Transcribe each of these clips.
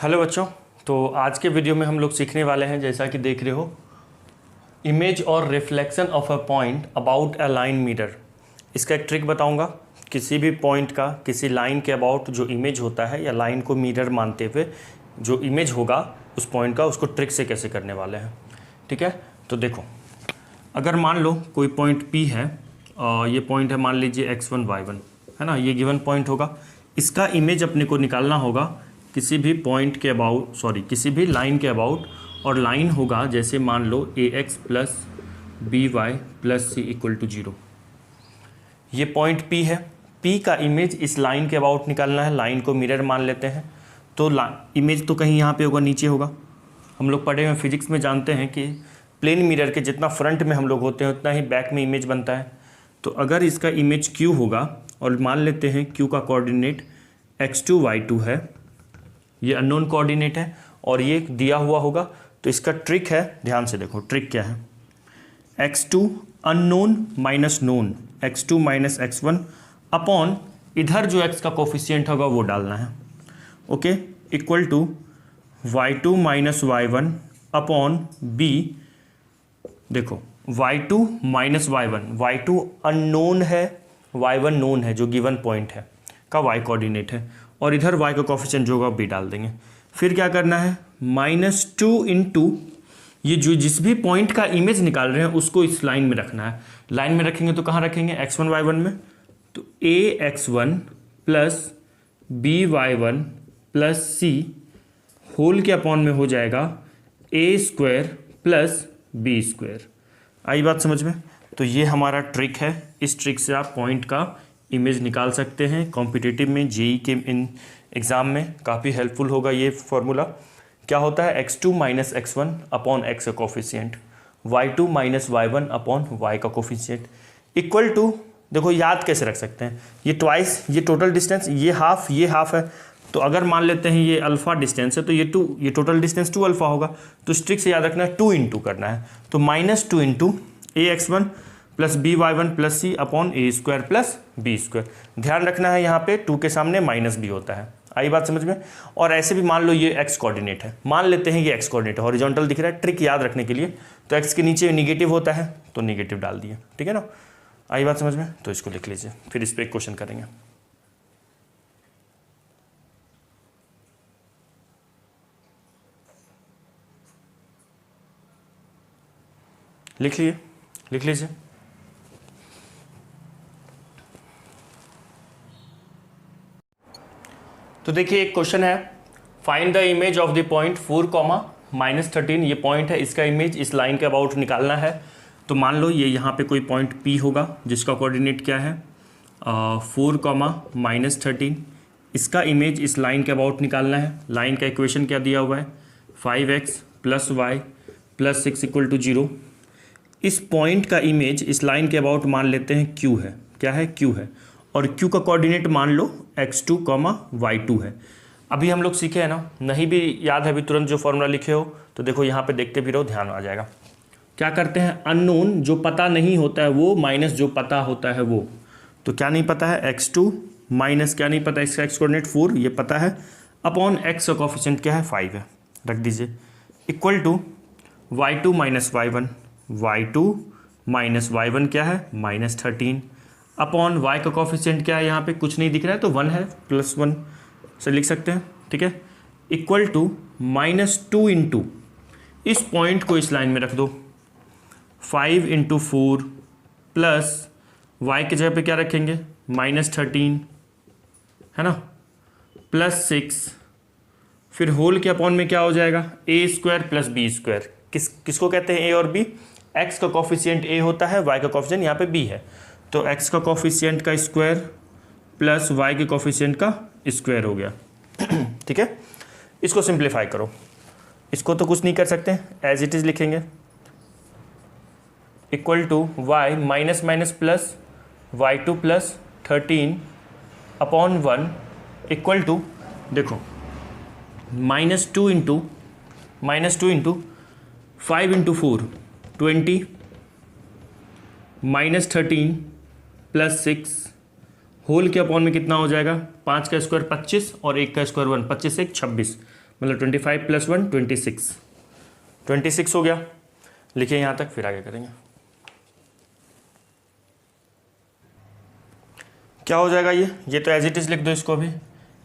Hello बच्चों। तो आज के वीडियो में हम लोग सीखने वाले हैं, जैसा कि देख रहे हो, इमेज और reflection of a point about a line mirror. इसका एक ट्रिक बताऊंगा। किसी भी पॉइंट का किसी लाइन के अबाउट जो इमेज होता है या लाइन को मिरर मानते हुए जो इमेज होगा उस पॉइंट का, उसको ट्रिक से कैसे करने वाले हैं। ठीक है, तो देखो, अगर मान लो कोई पॉइंट P है, ये पॉइंट है, मान लीजिए x1 y1 है ना, ये गिवन पॉइंट होगा। इसका इमेज अपने को निकालना होगा किसी भी पॉइंट के अबाउट, किसी भी लाइन के अबाउट, और लाइन होगा जैसे मान लो ax plus B Y plus C equal to 0। ये पॉइंट P है, P का इमेज इस लाइन के अबाउट निकालना है। लाइन को मिरर मान लेते हैं, तो इमेज तो कहीं यहाँ पे होगा, नीचे होगा। हम लोग पढ़े हुए फिजिक्स में जानते हैं कि प्लेन मिरर के जितना फ्रंट में हम लोग होते हैं उतना ही बैक में इमेज बनता है। तो अगर इसका इमेज Q होगा, और मान लेते हैं Q का कोऑर्डिनेट x2 y2 है, ये अननोन कोऑर्डिनेट है और ये दिया हुआ होगा, तो इसका ट्रिक है, ध्यान से देखो ट्रिक क्या है। x2 unknown minus known, x2 minus x1 upon इधर जो x का कोफिशिएंट होगा वो डालना है। Okay, equal to y2 minus y1 upon b। देखो y2 माइनस y2 अननोन है, y1 नोन है जो गिवन पॉइंट है का y कोऑर्डिनेट है, और इधर y का कोफिशिएंट जो होगा b डाल देंगे। फिर क्या करना है, -2 इंटू ये जो जिस भी पॉइंट का इमेज निकाल रहे हैं उसको इस लाइन में रखना है। लाइन में रखेंगे तो कहाँ रखेंगे, x1 y1 में, तो ax1 plus by1 plus c whole के अपॉन में हो जाएगा a square plus b square. आई बात समझ में? तो ये हमारा ट्रिक है। इस ट्रिक से आप पॉइंट का इमेज निकाल सकते हैं। कॉम्पिटिटिव में, जेई के इन एग्ज़ाम में काफ़ी हेल्पफुल होगा ये फॉर्मूला। क्या होता है, x2 minus x1 upon x का coefficient, y2 minus y1 upon y का कोफिशिएंट इक्वल टू, देखो याद कैसे रख सकते हैं, ये ट्वाइस, ये टोटल डिस्टेंस, ये हाफ है। तो अगर मान लेते हैं ये अल्फा डिस्टेंस है तो ये 2, ये टोटल डिस्टेंस 2 अल्फा होगा। तो स्ट्रिक से याद रखना है 2 इंटू करना है, तो -2 into ax1 plus by1 plus C upon a square plus b square. ध्यान रखना है यहाँ पे 2 के सामने माइनस b होता है। आई बात समझ में? और ऐसे भी मान लो ये x कोऑर्डिनेट है, मान लेते हैं ये x कोऑर्डिनेट है, हॉरिजॉन्टल दिख रहा है, ट्रिक याद रखने के लिए, तो x के नीचे निगेटिव होता है तो निगेटिव डाल दिए। ठीक है ना? आई बात समझ में? तो इसको लिख लीजिए, फिर इस पर एक क्वेश्चन करेंगे। लिख लीजिए। तो देखिए एक क्वेश्चन है, find the image of the point 4, -13। ये पॉइंट है, इसका इमेज इस लाइन के अबाउट निकालना है। तो मान लो ये यहाँ पे कोई पॉइंट P होगा जिसका कोऑर्डिनेट क्या है, 4, -13। इसका इमेज इस लाइन के अबाउट निकालना है। लाइन का इक्वेशन क्या दिया हुआ है, 5x प्लस y प्लस 6 इक्वल टू 0। इस पॉइंट का इमेज इस लाइन के अबाउट मान लेते हैं Q है। क्या है, Q है, और Q का कोऑर्डिनेट मान लो x2, y2 है। अभी हम लोग सीखे हैं ना, नहीं भी याद है अभी तुरंत जो फॉर्मूला लिखे हो तो देखो यहाँ पे देखते भी रहो, ध्यान आ जाएगा। क्या करते हैं, अननोन जो पता नहीं होता है वो माइनस जो पता होता है वो। तो क्या नहीं पता है, x2 माइनस क्या नहीं पता, इसका x कोऑर्डिनेट 4 ये पता है, अपॉन x का कोफिशिएंट क्या है, 5 है, रख दीजिए, equal to y2 minus y1, y2 minus y1 क्या है, -13 अपॉन y का कोफिशिएंट क्या है, यहाँ पे कुछ नहीं दिख रहा है तो 1 है, +1 से लिख सकते हैं। ठीक है, इक्वल टू -2 इंटू, इस पॉइंट को इस लाइन में रख दो, 5 इंटू 4 प्लस y की जगह पे क्या रखेंगे, -13 है ना, प्लस 6, फिर होल के अपॉन में क्या हो जाएगा, a square plus b square. किसको कहते हैं a और b, x का कोफिशिएंट a होता है, y का कोफिशिएंट यहाँ पे b है, तो x का कोफिशिएंट का स्क्वायर प्लस y के कोफिशिएंट का स्क्वायर हो गया। ठीक है, इसको सिंप्लीफाई करो, इसको तो कुछ नहीं कर सकते, एज इट इज लिखेंगे, equal to y minus minus plus y2 plus 13 upon 1 equal to, देखो -2 इंटू 5 इंटू 4 20 -13 प्लस 6 होल के अपॉन में कितना हो जाएगा, 5 का स्क्वायर 25 और 1 का स्क्वायर 1, 25 1 26, मतलब 25 + 1 26, 26 हो गया। लिखिए यहाँ तक, फिर आगे करेंगे। क्या हो जाएगा ये तो एज इट इज़ लिख दो इसको भी।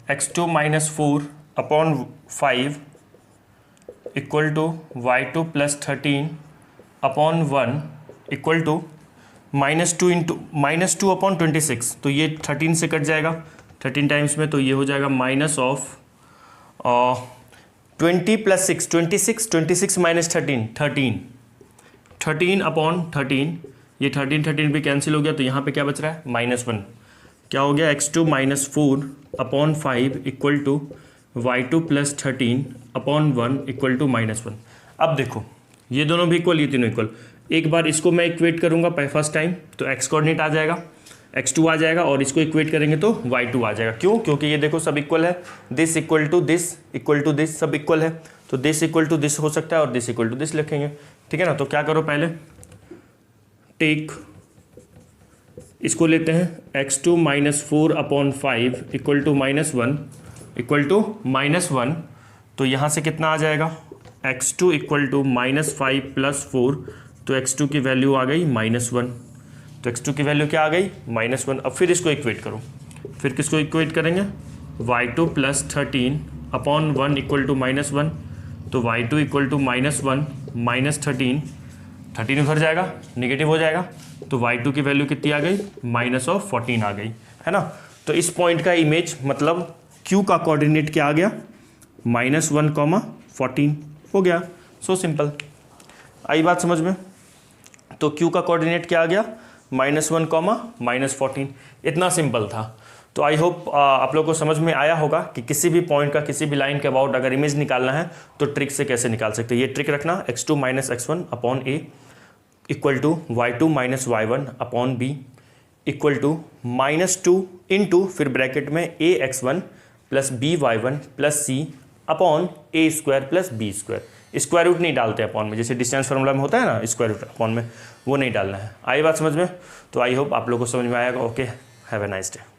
x2 - 4 upon 5 equal to y2 + 13 upon 1 equal to -2 upon 26। तो ये 13 से कट जाएगा 13 टाइम्स में, तो ये हो जाएगा माइनस ऑफ 20 + 6 26 26 -13 13 अपॉन 13। ये 13 भी कैंसिल हो गया, तो यहाँ पे क्या बच रहा है -1। क्या हो गया x2 - 4 upon 5 equal to y2 + 13 upon 1 equal to -1। अब देखो ये दोनों भी इक्वल, ये तीनों इक्वल। एक बार इसको मैं इक्वेट करूँगा फर्स्ट टाइम, तो x कोऑर्डिनेट आ जाएगा, x2 आ जाएगा, और इसको इक्वेट करेंगे तो y2 आ जाएगा। क्यों? क्योंकि ये देखो सब इक्वल है, दिस इक्वल टू दिस सब इक्वल है, तो दिस इक्वल टू दिस हो सकता है और दिस इक्वल टू दिस लिखेंगे। ठीक है ना। तो क्या करो, पहले टेक, इसको लेते हैं x2 - 4 upon 5 equal to -1 equal to -1। तो यहाँ से कितना आ जाएगा, x2 इक्वल टू -5 + 4, तो x2 की वैल्यू आ गई -1। तो x2 की वैल्यू क्या आ गई, -1। अब फिर इसको इक्वेट करो, फिर किसको इक्वेट करेंगे, y2 + 13 अपॉन 1 इक्वल टू -1। तो y2 इक्वल टू -1 - 13 उधर जाएगा, निगेटिव हो जाएगा, तो y2 की वैल्यू कितनी आ गई, -14 आ गई, है ना। तो इस पॉइंट का इमेज मतलब q का कोऑर्डिनेट क्या आ गया, -1, 14 हो गया। So simple. आई बात समझ में। तो q का कोऑर्डिनेट क्या आ गया, -1, -14। इतना सिंपल था। तो आई होप आप लोगों को समझ में आया होगा कि किसी भी पॉइंट का, किसी भी लाइन के अबाउट अगर इमेज निकालना है तो ट्रिक से कैसे निकाल सकते हैं। ये ट्रिक रखना, x2 - x1 upon a equal to y2 - y1 upon b equal to -2 into फिर ब्रैकेट में ax1 + by1 + c upon a² + b²। Square root नहीं डालते अपॉन में, जैसे डिस्टेंस फार्मूला में होता है ना, स्क्वायर रूट अपॉन में, वो नहीं डालना है। आई बात समझ में। तो आई होप आप लोगों को समझ में आएगा। Okay, have a nice day.